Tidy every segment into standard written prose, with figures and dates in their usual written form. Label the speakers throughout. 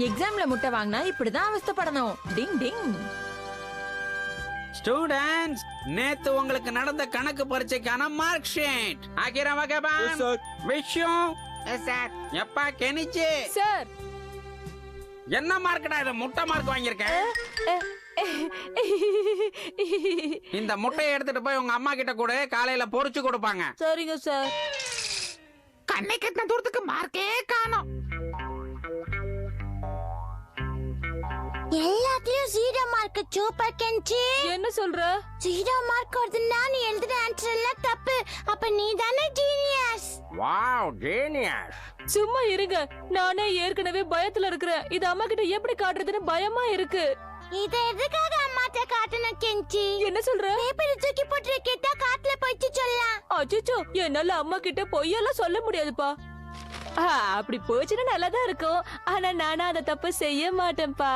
Speaker 1: எக்ஸாம்ல முட்டை வாங்கினா இப்படிதான் அவஸ்தைப்படணும். டிங் டிங்.
Speaker 2: ஸ்டூடண்ட்ஸ், நேத்து உங்களுக்கு நடந்த கணக்கு பரீட்சைக்கான மார்க் ஷீட் ஆகிரமா கேபான். விஷயம் சார். எப்பா கெனிச்சி
Speaker 1: சார்,
Speaker 2: என்ன மார்க்கடா இது? முட்டை மார்க் வாங்கியிருக்கேன். இந்த முட்டையை எடுத்துட்டு போய் உங்க அம்மா கிட்ட கூட காலையில பொரிச்சு கொடுப்பாங்க.
Speaker 1: சரிங்க சார்.
Speaker 2: கண்ணை கட்டின தூரத்துக்கு மார்க்கே காணோம்.
Speaker 3: எல்லாத்துலயும் 0 மார்க். சூப்பர் கெஞ்சி.
Speaker 1: என்ன சொல்ற?
Speaker 3: 0 மார்க் வருதுன்னா நீ எழுதுற ஆன்சர் எல்லாம் தப்பு. அப்ப நீ தானே ஜீனியஸ்.
Speaker 2: Wow, genius.
Speaker 1: சும்மா இருங்க, நானே ஏற்கனவே பயத்துல இருக்கிறேன். இது அம்மா கிட்ட எப்படி காட்டுறதுன்னு பயமா இருக்கு.
Speaker 3: இத எதுக்காக அம்மாட்ட காட்டணும் கெஞ்சி?
Speaker 1: என்ன சொல்ற?
Speaker 3: பேப்பர் தூக்கி போட்டு கேட்டா காட்டுல போயிட்டு சொல்லலாம்.
Speaker 1: அச்சோ, என்னால அம்மா கிட்ட பொய்யெல்லாம் சொல்ல முடியாதுப்பா. அப்படி போச்சுன்னா நல்லாதான் இருக்கும். ஆனா நானா அந்த தப்பு செய்ய மாட்டேன்ப்பா.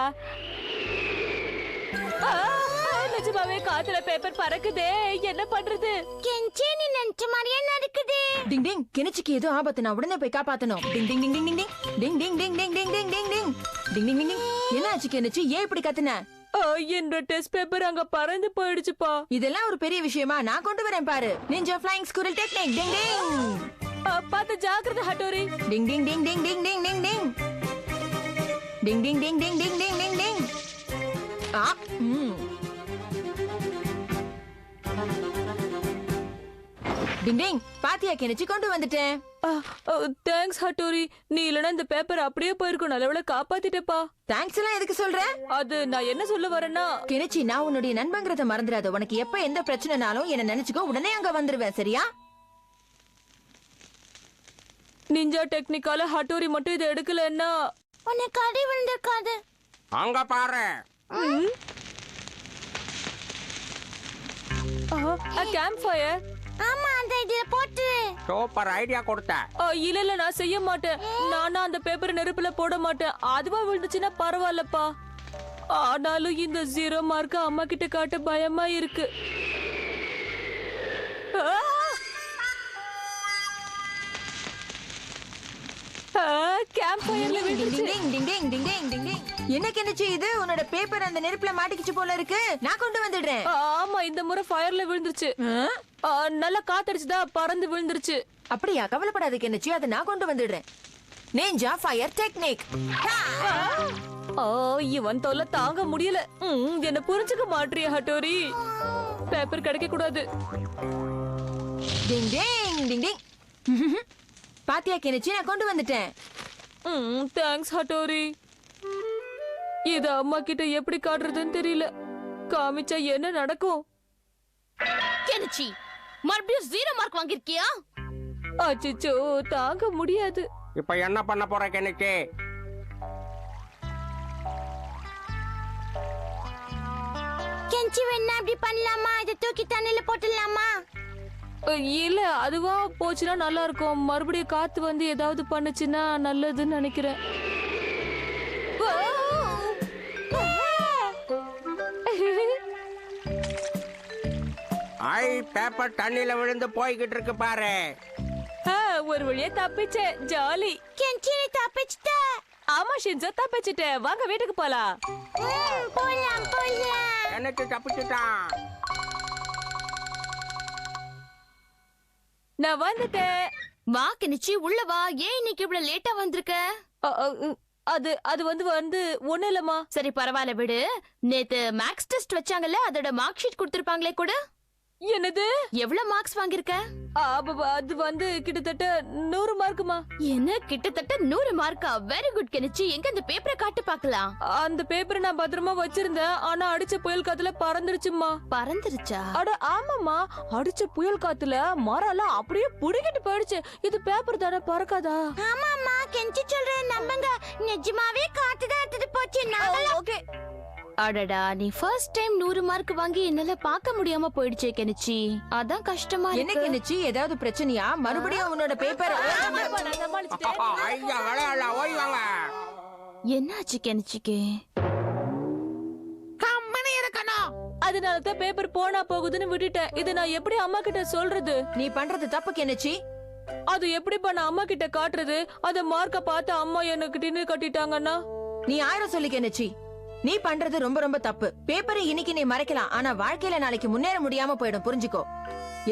Speaker 1: நிஜமாவே காத்துல பேப்பர் பறக்குதே, என்ன பண்றது?
Speaker 3: கெஞ்சி, நீ நினைச்ச மாதிரியே நடக்குது.
Speaker 1: டிங் டிங், கெனிச்சிக்கு ஏதோ ஆபத்து, நான் உடனே போய் காப்பாத்தணும். டிங் டிங் டிங் டிங் டிங் டிங் டிங் டிங் டிங் டிங் டிங் டிங் டிங் டிங் டிங் டிங் டிங். என்ன ஆச்சு கெனிச்சி? ஏன் இப்படி கத்துன? என்னோட டெஸ்ட் பேப்பர் அங்க பறந்து போயிடுச்சுப்பா. இதெல்லாம் ஒரு பெரிய விஷயமா? நான் கொண்டு வரேன் பாரு. Ninja flying squirrel technique. டிங் டிங். பாத்து ஜாக்கிரதை ஹட்டோரி. டிங் டிங் டிங் டிங் டிங் டிங் டிங் டிங் டிங் டிங் டிங் டிங் டிங் டிங் டிங் டிங். டிங் டிங், பாத்தியா கெனிச்சி, கொண்டு வந்துட்டேன். Thanks Hattori. நீ இல்லனா இந்த பேப்பர் அப்படியே போயிருக்கும். நல்லவேளை காப்பாத்திட்டப்பா. தேங்க்ஸ் எல்லாம் எதுக்கு சொல்ற? அது நான் என்ன சொல்ல வரேன்னா, கெனிச்சி, நான் உன்னுடைய நண்பங்கிறத மறந்துடாத. உனக்கு எப்ப எந்த பிரச்சனைனாலும் என்ன நினைச்சுக்கோ, உடனே அங்க வந்துருவேன். சரியா? நிஞ்சா டெக்னிக்கால ஹட்டோரி மட்டும் இதை எடுக்கலன்னா
Speaker 3: உனக்கு அடி விழுந்திருக்காது.
Speaker 2: அங்க பாரு.
Speaker 1: Camp fire.
Speaker 3: ஆமா, அந்த இதுல போட்டு.
Speaker 2: சூப்பர் ஐடியா கொடுத்த.
Speaker 1: இல்ல, நான் செய்ய மாட்டேன். நானா அந்த பேப்பர் நெருப்புல போட மாட்டேன். அதுவா விழுந்துச்சுன்னா பரவாயில்லப்பா. ஆனாலும் இந்த 0 மார்க் அம்மா கிட்ட காட்ட பயமா இருக்கு. என்ன கெனிச்சி இது? உன்னோட பேப்பர் அந்த நெருப்புல மாட்டிக்கிச்சு போல இருக்கு. நான் கொண்டு வந்துடுறேன். ஆமா, இந்த முறை ஃபயர்ல விழுந்துருச்சு. நல்லா காத்தடிச்சுதா பறந்து விழுந்துருச்சு. அப்படியா? கவலைப்படாத கெனிச்சி, அதை நான் கொண்டு வந்துடுறேன். Ninja fire technique. இவன் தொல்லை தாங்க முடியல. என்ன புரிஞ்சுக்க மாட்டியா ஹட்டோரி? பேப்பர் கிடைக்க கூடாது. டிங் டிங் டிங் டிங். பாத்தியா கெனிச்சி, நான் கொண்டு வந்துட்டேன். Thanks Hattori. இது அம்மா கிட்ட எப்படி காட்டுறதுன்னு தெரியல. காமிச்சா என்ன நடக்கும்?
Speaker 3: கெனிச்சி, மறுபடியும் 0 மார்க் வாங்கிருக்கியா?
Speaker 1: அச்சோ, தாங்க முடியாது.
Speaker 2: இப்ப என்ன பண்ண போற கெனிச்சி?
Speaker 3: கெஞ்சி, வேணா அப்படி பண்ணலாமா? இதை தூக்கி தண்ணில போட்டுடலாமா?
Speaker 1: இல்ல, அதுவா போச்சுன்னா நல்லா இருக்கும். மறுபடியும் காத்து வந்து ஏதாவது பண்ணுச்சுன்னா நல்லதுன்னு நினைக்கிறேன்.
Speaker 2: ஐ, பேப்பர் தண்ணில விழுந்து போய்கிட்டு இருக்கு பாரு.
Speaker 1: ஒரு வழியா தப்பிச்சேன். ஜாலி.
Speaker 3: கெஞ்சி, நீ தப்பிச்சிட்ட.
Speaker 1: ஆமா ஷின்சோ, தப்பிச்சிட்டேன். வாங்க வீட்டுக்கு போலாம்.
Speaker 3: போலாம் போலாம்.
Speaker 2: எனக்கு தப்பிச்சுட்டான்.
Speaker 1: நான் வந்துட்டேன்.
Speaker 3: வா கெனிச்சி, உள்ள வா. ஏன் இன்னைக்கு இவ்வளவு லேட்டா வந்திருக்க?
Speaker 1: அது வந்து ஒண்ணு இல்லம்மா.
Speaker 3: சரி, பரவாயில்ல விடு. நேத்து மேக்ஸ் டெஸ்ட் வச்சாங்கல்ல, அதோட மார்க் ஷீட் கொடுத்திருப்பாங்களே கூட.
Speaker 1: என்னது?
Speaker 3: எவ்வளவு மார்க்ஸ் வாங்கிருக்க?
Speaker 1: அது வந்து கிட்டத்தட்ட 100 மார்க்குமா.
Speaker 3: என்ன, கிட்டத்தட்ட 100 மார்க்கா? Very good Kenichi. எங்க அந்த பேப்பரை காட்டு பார்க்கலாம்.
Speaker 1: அந்த பேப்பரை நான் பத்திரமா வச்சிருந்தேன். ஆனா அடிச்ச புயல் காத்துல பறந்துருச்சுமா.
Speaker 3: பறந்துருச்சா?
Speaker 1: அட ஆமாமா, அடிச்ச புயல் காத்துல மரம்லாம் அப்படியே புடிக்கிட்டு போயிடுச்சு. இது பேப்பர் தானே, பறக்காதா?
Speaker 3: ஆமாமா, கெஞ்சி சொல்றேன் நம்புங்க. நிஜமாவே காத்து தான் எடுத்துட்டு போச்சு.
Speaker 1: ஓகே.
Speaker 3: அடடா, நீ ஃபர்ஸ்ட் டைம் 100 மார்க் வாங்கி என்னால பார்க்க முடியாம போயிடுச்சே கெனிச்சி. அதான் கஷ்டமா
Speaker 1: என்ன கெனிச்சி, ஏதாவது பிரச்சனையா? மறுபடியும் உன்னோட பேப்பர்.
Speaker 2: ஐயா, விளையாடலாம், ஓய் வாங்க.
Speaker 3: என்னாச்சு கெனிச்சிக்கு?
Speaker 2: கம்பெனி இருக்கணும்.
Speaker 1: அதனாலதான் பேப்பர் போனா போகுதுன்னு விட்டுட்டேன். இதை நான் எப்படி அம்மா கிட்ட சொல்றது? நீ பண்றது தப்பு கெனிச்சி. அது எப்படி பண்ண அம்மா கிட்ட காட்டுறது? அத மார்க்க பார்த்து அம்மா எனக்கு டின்னு கட்டிட்டாங்கன்னா நீ 1000 சொல்லு கெனிச்சி. நீ பண்றது ரொம்ப ரொம்ப தப்பு. பேப்பரை இன்னைக்கு நீ மறைக்கலாம், ஆனா வாழ்க்கையில நாளைக்கு முன்னேற முடியாம போயிடும், புரிஞ்சுக்கோ.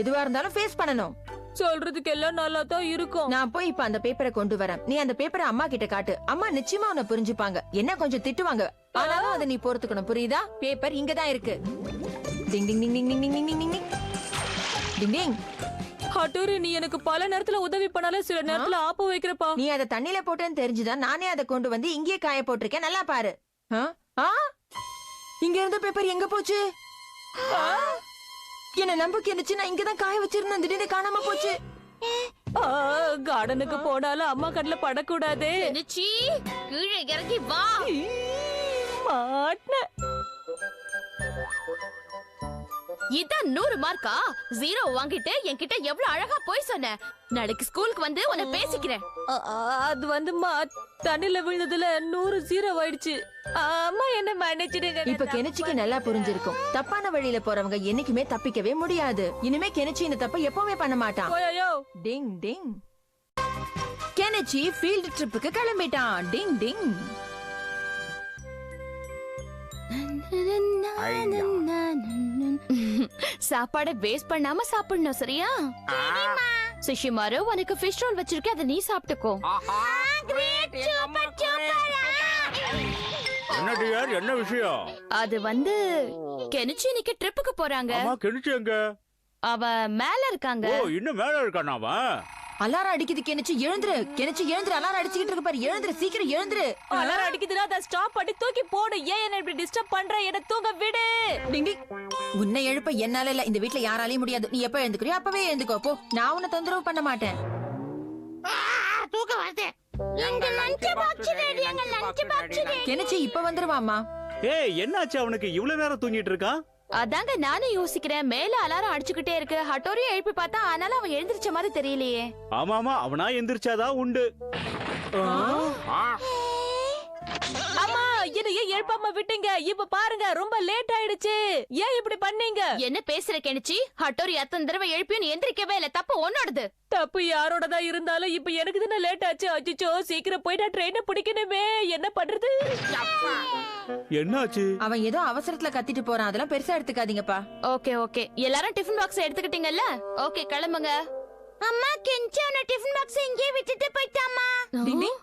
Speaker 1: எதுவா இருந்தாலும் ஃபேஸ் பண்ணணும்.
Speaker 4: சொல்றதுக்கு எல்லாம் நல்லா தான் இருக்கும்.
Speaker 1: நான் போய் இப்ப அந்த பேப்பரை கொண்டு வரேன். நீ அந்த பேப்பரை அம்மா கிட்ட காட்டு. அம்மா நிச்சயமா உன்னை புரிஞ்சுப்பாங்க. என்ன கொஞ்சம் திட்டுவாங்க, ஆனாலும் அதை நீ பொறுத்துக்கணும், புரியுதா? பேப்பர் இங்கதான் இருக்கு. டிங் டிங் டிங் டிங் டிங் டிங் டிங் டிங் டிங் டிங் டிங்.
Speaker 4: ஹட்டோரி, நீ எனக்கு பல நேரத்துல உதவி பண்ணாலும் சில நேரத்துல ஆப்பு வைக்கிறப்பா.
Speaker 1: நீ அதை தண்ணியில போட்டேன்னு தெரிஞ்சுதான் நானே அதை கொண்டு வந்து இங்கேயே காய போட்டிருக்கேன். நல்லா பாரு. இங்க இருந்த பேப்பர் எங்க போச்சு? என்ன நம்பிக்கை இருந்துச்சு, நான் இங்கதான் காய வச்சிருந்தேன், திடீர்னு காணாம போச்சு.
Speaker 4: கார்டனுக்கு போனாலும் அம்மா கண்ணுல படக்கூடாதே.
Speaker 3: கெனிச்சி, கீழே இறங்கி வா.
Speaker 4: மாட்ன.
Speaker 3: இதான் 100 மார்க்கா? 0 வாங்கிட்டு என்கிட்ட எவ்வளவு அழகா போய் சொன்ன. நாளைக்கு ஸ்கூலுக்கு வந்து உன்னை பேசிக்கிறேன்.
Speaker 4: அது வந்துமா தண்ணில விழுந்ததுல 100 0 ஆயிடுச்சு. அம்மா என்ன மன்னிச்சிடுங்க.
Speaker 1: இப்ப கெனிச்சிக்கு நல்லா புரிஞ்சிருக்கும். தப்பான வழியில போறவங்க என்னைக்குமே தப்பிக்கவே முடியாது. இனிமே கெனிச்சி இந்த தப்ப எப்பவுமே பண்ண மாட்டான்.
Speaker 4: ஓயோ.
Speaker 1: டிங் டிங். கெனிச்சி ஃபீல்ட் ட்ரிப்புக்கு கிளம்பிட்டான். டிங் டிங்.
Speaker 3: சாப்பாடை வேஸ்ட் பண்ணாம சாப்பிடணும், சரியா? சுஷிமாரு, உனக்கு ஃபிஷ் ரோல் வச்சிருக்கேன், அதை நீ சாப்பிட்டுக்கோ.
Speaker 5: என்ன டியர், என்ன விஷயம்?
Speaker 3: அது வந்து கெனிச்சி இன்னைக்கு ட்ரிப்புக்கு போறாங்க.
Speaker 5: அம்மா கெனிச்சி எங்க?
Speaker 3: அவ மேல இருக்காங்க.
Speaker 5: ஓ, இன்னும் மேல இருக்கானா அவன்?
Speaker 1: அலாரம் அடிக்குது கெனிச்சி, எழுந்துரு. கெனிச்சி எழுந்துரு, அலாரம் அடிச்சிட்டு இருக்கு பாரு. எழுந்துரு, சீக்கிரம் எழுந்துரு.
Speaker 4: அலாரம் அடிக்குதுன்னா அதை ஸ்டாப் பண்ணி தூக்கி போடு. ஏன் என்ன இப்படி டிஸ்டர்ப் பண்ற? என்ன தூங்க விடு.
Speaker 1: டிங் டிங். உன்னை எழுப்ப என்னால இல்ல, இந்த வீட்ல யாராலையும் முடியாது. நீ எப்ப எழுந்துக்கிறியோ அப்பவே எழுந்துக்கோ போ. நான் உன்னை தொந்தரவு பண்ண மாட்டேன். கெனிச்சி இப்ப வந்துருவாமா.
Speaker 5: ஏய், என்னாச்சு அவனுக்கு இவ்வளவு நேரம் தூங்கிட்டு இருக்கான்?
Speaker 3: அதாங்க நானும் யோசிக்கிறேன். மேல அலாரம் அடிச்சுக்கிட்டே இருக்கு. ஹட்டோரியும் எழுப்பி பார்த்தா, ஆனாலும் அவன் எழுந்திருச்ச மாதிரி தெரியலையே.
Speaker 5: ஆமாமா, அவனா எந்திரிச்சாதான் உண்டு.
Speaker 4: அம்மா, என்ன ஏன் எழுப்பாம விட்டீங்க? இப்ப பாருங்க, ரொம்ப லேட் ஆயிடுச்சு. ஏன் இப்படி பண்ணீங்க?
Speaker 3: என்ன பேசுற கெனிச்சி? ஹட்டோரி அத்தனை தடவை எழுப்பியும் நீ எந்திரிக்கவே இல்ல. தப்பு உன்னோடது.
Speaker 4: தப்பு யாரோடதான் இருந்தாலும் இப்ப எனக்கு தானே லேட் ஆச்சு. அச்சோ, சீக்கிரம் போயிட்டா ட்ரெயினை பிடிக்கணுமே. என்ன பண்றது?
Speaker 5: என்னாச்சு?
Speaker 1: அவன் ஏதோ அவசரத்துல கத்திட்டு போறான். அதெல்லாம் பெருசா எடுத்துக்காதீங்கப்பா.
Speaker 3: ஓகே ஓகே, எல்லாரும் டிஃபன் பாக்ஸ் எடுத்துக்கிட்டீங்கல்ல? ஓகே, கிளம்புங்க. அம்மா, கெஞ்சி அவன டிஃபன் பாக்ஸ் இங்கே விட்டுட்டு போய்ட்டாமா.
Speaker 1: டிங் டிங்.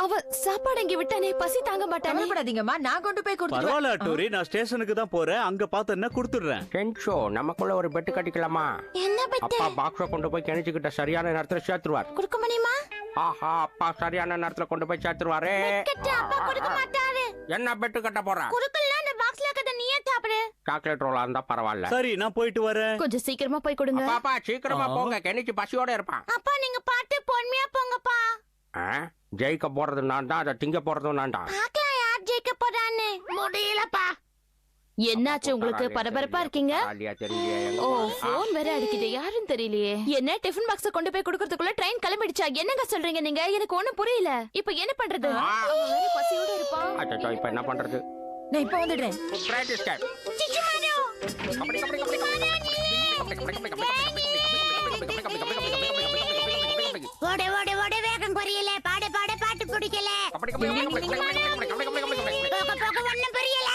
Speaker 3: அவ சாப்பாடு இங்க விட்டானே, பசி தாங்க மாட்டானே.
Speaker 1: கவலைப்படாதீங்கம்மா, நான் கொண்டு போய் கொடுத்துருவேன்.
Speaker 5: பரவாயில்ல டோரி, நான் ஸ்டேஷனுக்கு தான் போறேன். அங்க பார்த்தேன்னா கொடுத்துடுறேன்.
Speaker 2: கென்ஷோ, நமக்குள்ள ஒரு பெட்டு கட்டிக்கலாமா?
Speaker 3: என்ன
Speaker 2: அப்பா பாக்ஸ கொண்டு போய் கெனிச்சுக்கிட்ட சரியான நேரத்துல சேர்த்துருவார்.
Speaker 3: கொடுக்க முடியுமா?
Speaker 2: ஆஹா, அப்பா சரியான நேரத்துல கொண்டு போய் சேர்த்துருவாரு.
Speaker 3: அப்பா கொடுக்க மாட்டாரு.
Speaker 2: என்ன பெட்டு கட்ட போற?
Speaker 3: குடுக்கல, அந்த பாக்ஸ்ல இருக்கத நீயே சாப்பிடு.
Speaker 2: சாக்லேட் ரோலா இருந்தா பரவாயில்ல.
Speaker 5: சரி, நான் போயிட்டு வரேன்.
Speaker 3: கொஞ்சம் சீக்கிரமா போய் கொடுங்க.
Speaker 2: பாப்பா சீக்கிரமா போங்க, கெனிச்சு பசியோட இருப்பான்.
Speaker 3: அப்பா நீங்க பாட்டு பொறுமையா போங்கப்பா.
Speaker 2: ஜெயிக்க போறது நான் தான், அதை திங்க போறதும் நான் தான்.
Speaker 3: பாக்கலாம் யார் ஜெயிக்க போறான்னு. முடியலப்பா. என்னாச்சு உங்களுக்கு? பரபரப்பா இருக்கீங்க? ஓ, போன் வேற அடிக்குது. யாரும் தெரியலையே. என்ன டிஃபன் பாக்ஸ் கொண்டு போய் கொடுக்கறதுக்குள்ள ட்ரெயின் கிளம்பிடுச்சா? என்னங்க சொல்றீங்க நீங்க? எனக்கு ஒண்ணும் புரியல. இப்போ என்ன பண்றது? பசியோட இருப்பான்.
Speaker 2: அச்சோ, இப்போ என்ன பண்றது?
Speaker 1: நான் இப்ப வந்துடுறேன்.
Speaker 6: ஓட ஓட ஓட வேகம் குறையல. பாட பாட பாட்டு பிடிக்கல. போக போக ஒண்ணும் புரியல.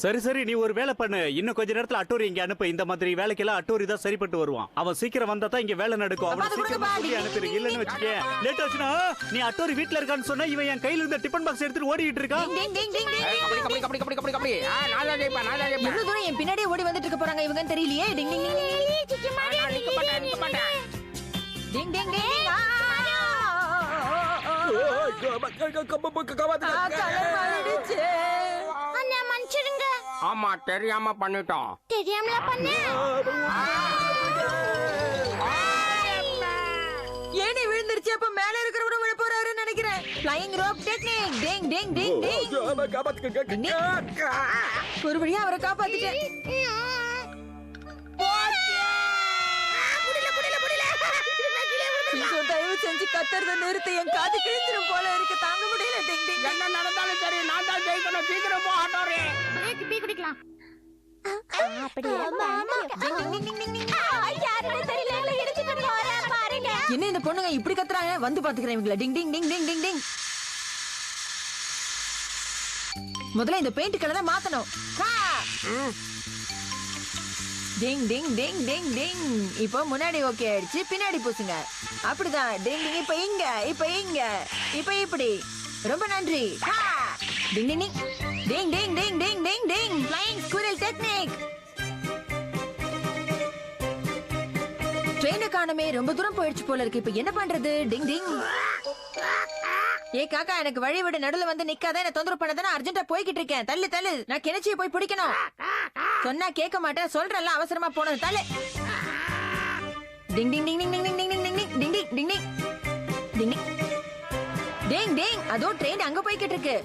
Speaker 5: சரி சரி, நீ ஒரு வேலை பண்ணு. இன்னும் கொஞ்ச நேரத்துல அட்டோரி இங்க அனுப்பு. இந்த மாதிரி வேலைக்கெல்லாம் அட்டோரி தான் சரிப்பட்டு வருவான். அவன் சீக்கிரம் வந்தா தான் இங்க வேலை நடக்கும். அவனை சீக்கிரமா கூட்டி அனுப்பிடு. இல்லன்னு வச்சுக்க, லேட் ஆச்சுன்னா நீ அட்டோரி வீட்ல இருக்கான்னு சொன்னா இவன் என் கையில இருந்த டிபன் பாக்ஸ் எடுத்துட்டு ஓடிட்டு இருக்கான்.
Speaker 1: எவ்வளவு தூரம் என் பின்னாடியே ஓடி வந்துட்டு இருக்க போறாங்க இவங்கன்னு தெரியலையே. டிங் டிங் டிங் டிங் டிங் டிங் டிங்.
Speaker 6: அண்ணா மன்னிச்சிடுங்க.
Speaker 2: ஆமா, தெரியாம பண்ணிட்டோம்.
Speaker 6: தெரியாமல பண்ண.
Speaker 1: ஏணி விழுந்துருச்சு. அப்ப மேல இருக்கிறவரும் விழ போறாருன்னு நினைக்கிறேன். ஃளையிங் ரோப் டெக்னிக். டிங் டிங் டிங் டிங். ஒரு வழியா அவரை காப்பாத்திட்டேன். தயவு செஞ்சு கத்துறத நிறுத்து. என் காது கிழிஞ்சிரும் போல இருக்கு. தாங்க முடியல. டிங் டிங்.
Speaker 2: என்ன நடந்தாலும் சரி, நான் தான் ஜெயிக்கணும். சீக்கிரம் போ ஆட்டோரே.
Speaker 6: டீ குடிக்கலாம்.
Speaker 1: யாருன்னு தெரியல. இடிச்சிட்டு என்ன இந்த பொண்ணுங்க இப்படி கத்துறாங்க? வந்து பாத்துக்கிறேன் இவங்கள. டிங் டிங் டிங் டிங் டிங் டிங். முதல்ல இந்த பெயிண்ட் கலரை மாத்தணும். டிங் டிங் டிங் டிங் டிங். இப்போ முன்னாடி ஓகே ஆயிடுச்சு, பின்னாடி பூசுங்க. அப்படிதான். டிங் டிங். இப்ப இங்க, இப்ப இங்க, இப்ப இப்படி. ரொம்ப நன்றி. டிங் டிங் டிங் டிங் டிங் டிங் டிங் டிங் டிங். Flying squirrel technique. ட்ரெயினை காணமே, ரொம்ப தூரம் போயிடுச்சு போல இருக்கு. இப்ப என்ன பண்றது? டிங் டிங். ஏ காக்கா, எனக்கு வழி விட, நடுல வந்து நிக்காத. என்ன தொந்தரவு பண்ணதானே அர்ஜென்ட்டா போய்கிட்டு இருக்கேன். தள்ளு தள்ளு. நான் கிணச்சியை போய் பிடிக்கணும். சொன்னா கேட்க மாட்டேன். சொல்றேன்ல, அவசரமா போனது. தள்ளு. டிங் டிங் டிங் டிங் டிங் டிங் டிங் டிங் டிங் டிங் டிங் டிங் டிங் டிங் டிங் டிங். அதோ ட்ரெயின் அங்க போய்கிட்டு இருக்கு.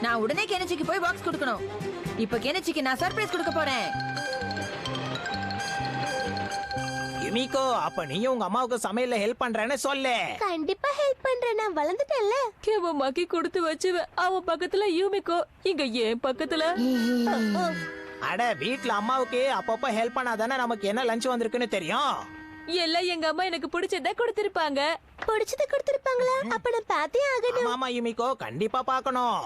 Speaker 1: நான் உடனே கிணச்சிக்கு போய் பாக்ஸ் கொடுக்கணும். இப்ப கிணச்சிக்கு நான் சர்ப்ரைஸ் கொடுக்க போறேன்.
Speaker 7: யுமிகோ, அப்ப நீயும் உங்க அம்மாவுக்கு சமையல்ல ஹெல்ப் பண்றேன்னு சொல்லு.
Speaker 3: கண்டிப்பா ஹெல்ப் பண்றேன். நான் வளர்ந்துட்டேன்ல.
Speaker 4: கேமமாக்கி கொடுத்து வச்சுவேன். அவன் பக்கத்துல யூமிகோ, இங்க ஏன் பக்கத்துல.
Speaker 7: அட, வீட்ல அம்மாவுக்கு அப்பப்ப ஹெல்ப் பண்ணாதானே நமக்கு என்ன லஞ்ச் வந்திருக்குன்னு தெரியும்.
Speaker 4: எல்லாம் எங்க அம்மா எனக்கு பிடிச்சத கொடுத்திருப்பாங்க.
Speaker 3: பிடிச்சத கொடுத்திருப்பாங்களா? அப்ப நான் பார்த்தே ஆகணும்.
Speaker 7: ஆமா யுமிகோ, கண்டிப்பா பார்க்கணும்.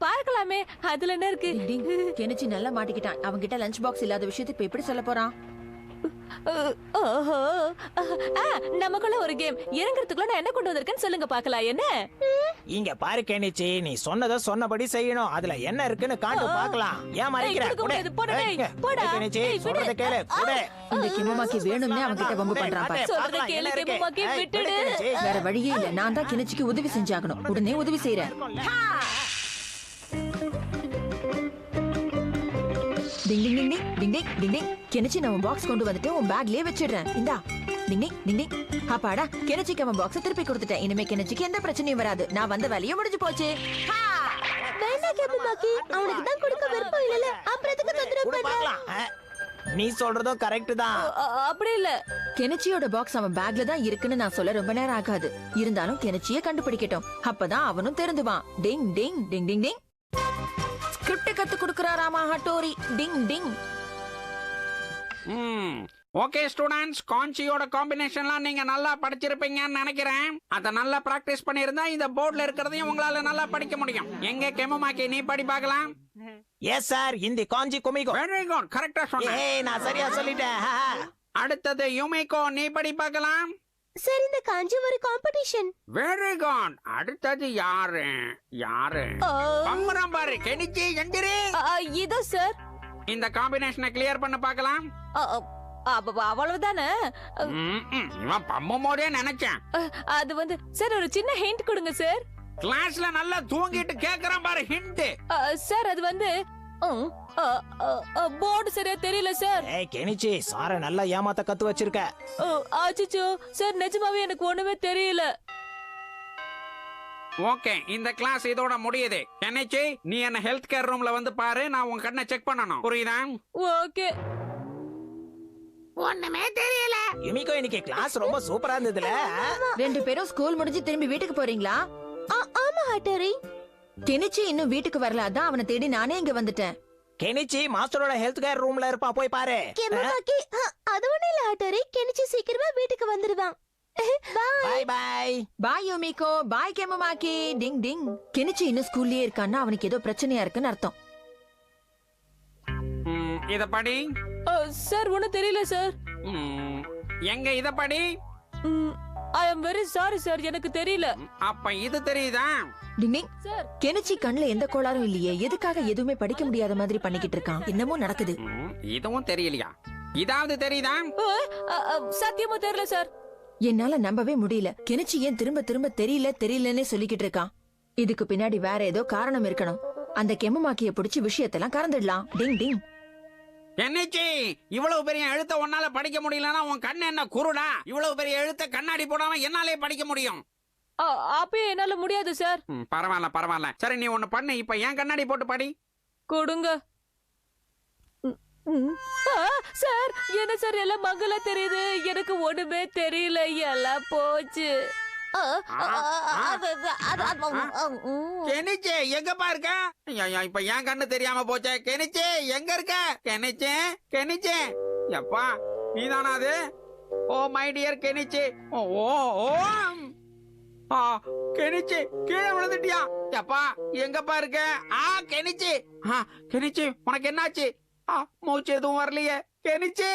Speaker 4: பார்க்கலாமே, அதுல என்ன இருக்கு.
Speaker 1: டிங் டிங். கிணச்சி நல்லா மாட்டிக்கிட்டான். அவன்கிட்ட லஞ்ச் பாக்ஸ் இல்லாத விஷயத்தை இப்ப எப்படி சொல்ல போறான்?
Speaker 4: ஓஹோ, நமக்குள்ள ஒரு கேம். இறங்குறதுக்குள்ள நான் என்ன கொண்டு வந்திருக்கேன்னு சொல்லுங்க பாக்கலாம். என்ன?
Speaker 7: இங்க பாரு கெனிச்சி, நீ சொன்னத சொன்னபடி செய்யணும். அதுல என்ன இருக்குன்னு காட்டு பார்க்கலாம். ஏன் மறைக்கிற?
Speaker 4: கொடுக்க முடியாது. போடா டேய், போடா.
Speaker 7: கெனிச்சி,
Speaker 4: டேய், விடு.
Speaker 7: சொல்றத கேளு. குடு.
Speaker 1: இந்த கிமமாக்கி வேணும்னே அவன்கிட்ட வம்பு பண்றான் பாரு.
Speaker 4: சொல்றத கேளு கேமமாக்கி, விட்டுடு.
Speaker 1: வேற வழியே இல்ல. நான் தான் கிணச்சிக்கு உதவி செஞ்சாகணும். உடனே உதவி செய்யறேன். டிங் டிங் டிங் டிங் டிங் டிங் டிங் டிங். கிணச்சி, நான் பாக்ஸ் கொண்டு வந்துட்டு உன் பேக்லயே வச்சிடுறேன். இந்தா. டிங் டிங் டிங் டிங். அப்பாடா, கிணச்சிக்கு அவன் பாக்ஸ் திருப்பி கொடுத்துட்டேன். இனிமே கிணச்சிக்கு எந்த பிரச்சனையும் வராது. நான் வந்த வேலையும் முடிஞ்சு போச்சு.
Speaker 3: வேண்டாம் கேமமாக்கி, அவனுக்கு தான் கொடுக்க விருப்பம் இல்லல. அப்புறம் எதுக்கு தொந்தரவு
Speaker 7: குடு
Speaker 3: பண்ற?
Speaker 7: பார்க்கலாம். நீ சொல்றதும் கரெக்ட் தான்.
Speaker 4: அப்படி இல்ல.
Speaker 1: கிணச்சியோட பாக்ஸ் அவன் பேக்ல தான் இருக்குன்னு நான் சொல்ல ரொம்ப நேரம் ஆகாது. இருந்தாலும் கிணச்சியை கண்டுபிடிக்கட்டும். அப்பதான் அவனும் தெரிந்துவான். டிங் டிங் டிங் டிங் டிங். ஸ்கிரிப்ட் கத்து கொடுக்கறாராமா ஹட்டோரி. டிங் டிங்.
Speaker 2: ஓகே ஸ்டூடண்ட்ஸ், காஞ்சியோட காம்பினேஷன்லாம் நீங்க நல்லா படிச்சிருப்பீங்கன்னு நினைக்கிறேன். அத நல்லா பிராக்டிஸ் பண்ணிருந்தா இந்த போர்டுல இருக்கிறதையும் உங்களால நல்லா படிக்க முடியும். எங்க கெமமாக்கி, நீ படி பார்க்கலாம்.
Speaker 7: எஸ் சார், இந்த காஞ்சி குமிகோ.
Speaker 2: வெரி குட், கரெக்டா சொன்ன.
Speaker 7: ஏய், நான் சரியா சொல்லிட்டேன்.
Speaker 2: அடுத்தது யுமிகோ, நீ படி பார்க்கலாம்.
Speaker 3: சரி, இந்த காஞ்சி ஒரு காம்படிஷன்.
Speaker 2: Very good. அடுத்தது யாரு யாரு? பம்பரம் பாரு. கெனிச்சி, எந்திரி.
Speaker 4: இதோ சார்.
Speaker 2: இந்த காம்பினேஷனை கிளியர் பண்ண பார்க்கலாம்.
Speaker 4: அவ்வளவுதானே.
Speaker 2: இவன் பம்பும் போதே நினைச்சேன்.
Speaker 4: அது வந்து சார், ஒரு சின்ன ஹிண்ட் கொடுங்க சார்.
Speaker 2: கிளாஸ்ல நல்லா தூங்கிட்டு கேக்குறான் பாரு ஹிண்ட்.
Speaker 4: சார், அது வந்து போர்டு சரியா தெரியல சார்.
Speaker 7: ஏய் கெனிச்சி, சார நல்லா ஏமாத்த கத்து வச்சிருக்க.
Speaker 4: ஆச்சிச்சோ சார், நிஜமாவே எனக்கு ஒண்ணுமே தெரியல.
Speaker 2: ஓகே, இந்த கிளாஸ் இதோட முடியுது. கெனிச்சி, நீ என்ன ஹெல்த் கேர் ரூம்ல வந்து பாரு. நான் உன் கண்ணை செக் பண்ணணும். புரியுதா?
Speaker 4: ஓகே.
Speaker 6: ஒண்ணுமே தெரியல.
Speaker 7: யுமிகோ, இன்னைக்கு கிளாஸ் ரொம்ப சூப்பரா இருந்ததுல.
Speaker 1: ரெண்டு பேரும் ஸ்கூல் முடிஞ்சு திரும்பி வீட்டுக்கு போறீங்களா?
Speaker 3: ஆமா ஹட்டோரி.
Speaker 1: கிணச்சி இன்னும் வீட்டுக்கு வரல. அதான் அவனை தேடி நானே இங்க வந்துட்டேன்.
Speaker 7: கெனிச்சி மாஸ்டரோட ஹெல்த் கேர் ரூம்ல இருப்பா, போய் பாரு.
Speaker 3: கேமமாக்கி, அது ஒண்ணு இல்ல ஹட்டோரி. கெனிச்சி சீக்கிரமா வீட்டுக்கு வந்துருவான்.
Speaker 7: By by.
Speaker 1: பாய் யோமிகோ. பாய் கெமமாக்கி. டிங் டிங். கிணச்சி இன்னும் ஸ்கூல்லயே இருக்கான்னா அவனுக்கு ஏதோ பிரச்சனையா இருக்குன்னு அர்த்தம்.
Speaker 2: இத படி.
Speaker 4: சார், ஒண்ணும் தெரியல சார்.
Speaker 2: எங்க இத படி.
Speaker 4: ஐ அம் வெரி சாரி சார், எனக்கு தெரியல.
Speaker 2: அப்ப இது தெரியுதா?
Speaker 1: டிங் டிங்.
Speaker 4: சார்,
Speaker 1: கிணச்சி கண்ணுல எந்த கோளாறும் இல்லையே. எதுக்காக எதுவுமே படிக்க முடியாத மாதிரி பண்ணிக்கிட்டு இருக்கான்? என்னமோ நடக்குது.
Speaker 2: இதுவும் தெரியலையா? இதாவது தெரியுதா?
Speaker 4: சத்தியமா தெரியல சார்.
Speaker 1: என்னால நம்பவே முடியல. கிணச்சி ஏன் திரும்ப திரும்ப தெரியல தெரியலன்னே சொல்லிக்கிட்டு இருக்கான்? இதுக்கு பின்னாடி வேற ஏதோ காரணம் இருக்கணும். அந்த கெமமாக்கிய பிடிச்சி விஷயத்தெல்லாம் கறந்துடலாம். டிங் டிங்.
Speaker 2: என்னச்சி, இவ்வளவு பெரிய எழுத்த உன்னால படிக்க முடியலன்னா உன் கண்ணு என்ன குருடா? இவ்வளவு பெரிய எழுத்த கண்ணாடி போடாம என்னாலே படிக்க முடியும்.
Speaker 4: அப்பயே என்னால முடியாது சார்.
Speaker 2: பரவாயில்ல பரவாயில்ல. சரி, நீ ஒண்ணு பண்ணு. இப்ப ஏன் கண்ணாடி போட்டு படி.
Speaker 4: கொடுங்க. சார், என்ன சார் எல்லாம் மங்களா தெரியுது? எனக்கு ஒண்ணுமே தெரியல. எல்லாம் போச்சு.
Speaker 2: கெனிச்சே, எங்கப்பா இருக்க? இப்ப ஏன் கண்ணு தெரியாம போச்சே? கெனிச்சே, எங்க இருக்க? கெனிச்சே, கெனிச்சே, எப்பா நீதானா அது? Oh my dear Kenichi. Oh oh oh. Kenichi கீழே விழுந்துட்டியா? எப்பா எங்கப்பா இருக்க? கெனிச்சி. கெனிச்சி உனக்கு என்னாச்சு? மூச்சு எதுவும் வரலையே கெனிச்சி.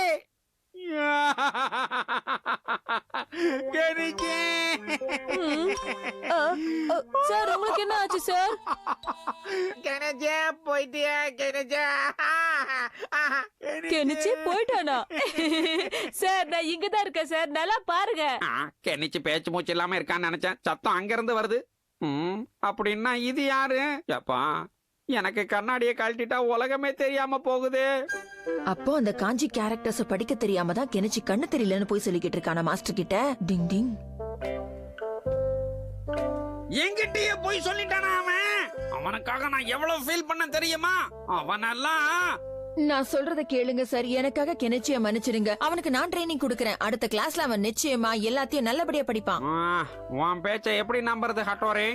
Speaker 2: கெனிச்சி.
Speaker 4: சார் உங்களுக்கு என்ன ஆச்சு சார்?
Speaker 2: கெனிச்சி போயிட்டியா கெனிச்சி?
Speaker 4: கெனிச்சு போயிட்டானா? சார் நான் இங்கதான் இருக்கேன் சார், நல்லா பாருங்க.
Speaker 2: கெனிச்சி பேச்சு மூச்சு இல்லாம இருக்கான்னு நினைச்சேன். சத்தம் அங்க இருந்து வருது. அப்படின்னா இது யாரு? எப்பா எனக்கு கண்ணாடியை கழட்டிட்டா உலகமே தெரியாம போகுது.
Speaker 1: அப்போ அந்த காஞ்சி கேரக்டர்ஸ் படிக்க தெரியாம தான் கெனிச்சி கண்ணு தெரியலன்னு போய் சொல்லிக்கிட்டு இருக்கான மாஸ்டர் கிட்ட. டிங் டிங்.
Speaker 2: என்கிட்டயே போய் சொல்லிட்டானா அவன்? அவனுக்காக நான் எவ்வளவு ஃபீல் பண்ண தெரியுமா? அவனெல்லாம்
Speaker 1: நான் சொல்றத கேளுங்க சார், எனக்காக கெனிச்சிய மன்னிச்சிடுங்க. அவனுக்கு நான் ட்ரைனிங் கொடுக்கறேன். அடுத்த கிளாஸ்ல அவன் நிச்சயமா எல்லாத்தையும் நல்லபடியா படிப்பான்.
Speaker 2: உன் பேச்ச எப்படி நம்புறது ஹட்டோரி?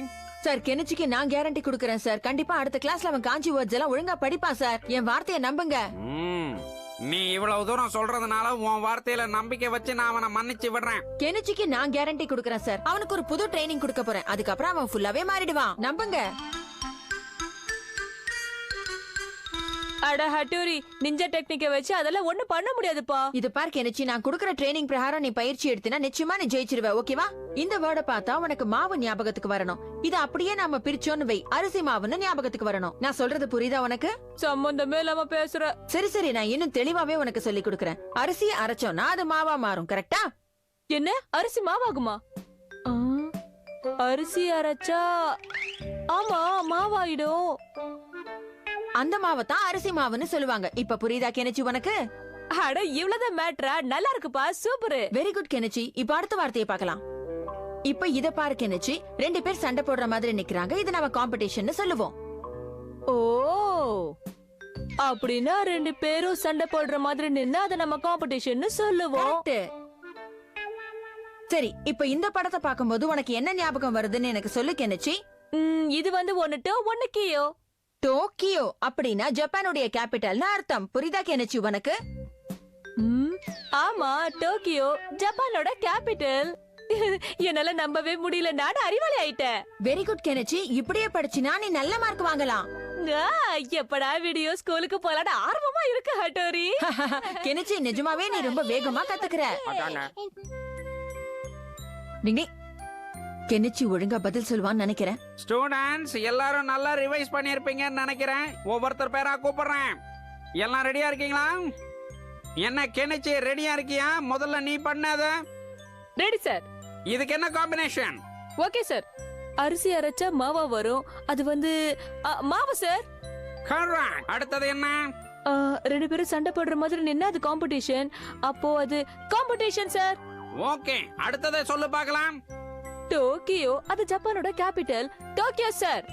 Speaker 1: சார் கெனிச்சிக்கு நான் கேரண்டி கொடுக்கறேன் சார். கண்டிப்பா அடுத்த கிளாஸ்ல அவன் காஞ்சி வேர்ட்ஸ் எல்லாம் ஒழுங்கா படிப்பான் சார். என் வார்த்தையை நம்புங்க.
Speaker 2: நீ இவ்வளவு தூரம் சொல்றதுனால உன் வார்த்தையில நம்பிக்கை வச்சு நான் அவனை மன்னிச்சு விடுறேன்.
Speaker 1: கெனிச்சிக்கு நான் கேரண்டி கொடுக்கறேன் சார். அவனுக்கு ஒரு புது ட்ரைனிங் கொடுக்க போறேன். அதுக்கப்புறம் அவன் ஃபுல்லாவே மாறிடுவான். நம்புங்க.
Speaker 4: அட ஹட்டோரி, நிஞ்சா டெக்னிக்கை வச்சு அதெல்லாம் ஒண்ணும் பண்ண முடியாதுப்பா.
Speaker 1: இது பார் கெனிச்சி, நான் கொடுக்கற ட்ரைனிங் பிரகாரம் நீ பயிற்சி எடுத்தினா நிச்சயமா நீ ஜெயிச்சிருவ. ஓகேவா? இந்த வேர்டை பார்த்தா உனக்கு மாவு ஞாபகத்துக்கு வரணும். இது அப்படியே நாம பிரிச்சோன்னு வை, அரிசி மாவுன்னு ஞாபகத்துக்கு வரணும். நான் சொல்றது புரியுதா உனக்கு?
Speaker 4: சம்பந்தமே இல்லாம பேசுற.
Speaker 1: சரி சரி, நான் இன்னும் தெளிவாவே உனக்கு சொல்லி கொடுக்கறேன். அரிசியை அரைச்சோம்னா அது மாவா மாறும். கரெக்டா?
Speaker 4: என்ன அரிசி மாவாகுமா? அரிசி அரைச்சா ஆமா மாவாயிடும்.
Speaker 1: அந்த மாவை தான் அரிசி மாவுன்னு சொல்லுவாங்க. இப்ப புரியுதா கெனிச்சி உனக்கு?
Speaker 4: அட இவ்வளவுதான் மேட்ரா? நல்லா இருக்குப்பா, சூப்பர்.
Speaker 1: Very good Kenichi. இப்ப அடுத்த வார்த்தையை பார்க்கலாம். இப்ப இத பாரு கெனிச்சி, 2 பேர் சண்டை போடுற மாதிரி நிக்கிறாங்க. இது நம்ம காம்படிஷன் சொல்லுவோம்.
Speaker 4: ஓ அப்படின்னா 2 பேரும் சண்டை போடுற மாதிரி நின்னா அதை நம்ம காம்படிஷன் சொல்லுவோம்.
Speaker 1: Correct. சரி, இப்ப இந்த படத்தை பார்க்கும்போது உனக்கு என்ன ஞாபகம் வருதுன்னு எனக்கு சொல்லு கெனிச்சி.
Speaker 4: இது வந்து 1 டோ 1 கியோ.
Speaker 1: டோக்கியோ அப்படின்னா ஜப்பானுடைய கேபிட்டல்னு அர்த்தம். புரியுதா கெனிச்சி உனக்கு?
Speaker 4: ஆமா, டோக்கியோ ஜப்பானோட கேபிட்டல். என்னால நம்பவே முடியல, நான் அறிவாளி ஆயிட்டேன்.
Speaker 1: Very good Kenichi. இப்படியே படிச்சினா நீ நல்ல மார்க் வாங்கலாம்.
Speaker 4: எப்படா வீடியோ ஸ்கூலுக்கு போலான்னு ஆர்வமா இருக்கு ஹட்டோரி.
Speaker 1: கெனிச்சி நிஜமாவே நீ ரொம்ப வேகமா கத்துக்கிற. டிங் கெனிச்சி ஒழுங்கா பதில் சொல்லுவான்னு நினைக்கிறேன்.
Speaker 2: ஸ்டூடெண்ட்ஸ் எல்லாரும் நல்லா ரிவைஸ் பண்ணிருப்பீங்கன்னு நினைக்கிறேன். ஒவ்வொருத்தர் பேரா கூப்பிடுறேன். எல்லாம் ரெடியா இருக்கீங்களா? என்ன கெனிச்சி ரெடியா இருக்கியா? முதல்ல நீ பண்ணாத.
Speaker 4: Ready sir.
Speaker 2: இதுக்கு என்ன காம்பினேஷன்?
Speaker 4: Okay sir. அரிசி அரைச்சா மாவா வரும். அது வந்து மாவு சார்.
Speaker 2: கரெக்ட். அடுத்தது என்ன?
Speaker 4: 2 பேரும் சண்டை போடுற மாதிரி நின்னா அது காம்படிஷன். அப்போ அது காம்படிஷன் சார்.
Speaker 2: ஓகே, அடுத்ததை சொல்லு பார்க்கலாம்.
Speaker 4: டோக்கியோ அது ஜப்பானோட கேபிட்டல். Tokyo sir.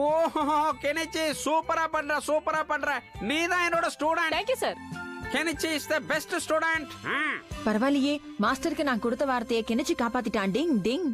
Speaker 2: ஓஹோ கெனிச்சி சூப்பரா பண்ற, சூப்பரா பண்ற. நீ தான் என்னோட student.
Speaker 4: Thank you sir.
Speaker 2: Kenichi is the best student.
Speaker 1: பரவாயில்லையே, மாஸ்டருக்கு நான் கொடுத்த வார்த்தையை கெனிச்சி காப்பாத்திட்டான். டிங் டிங்.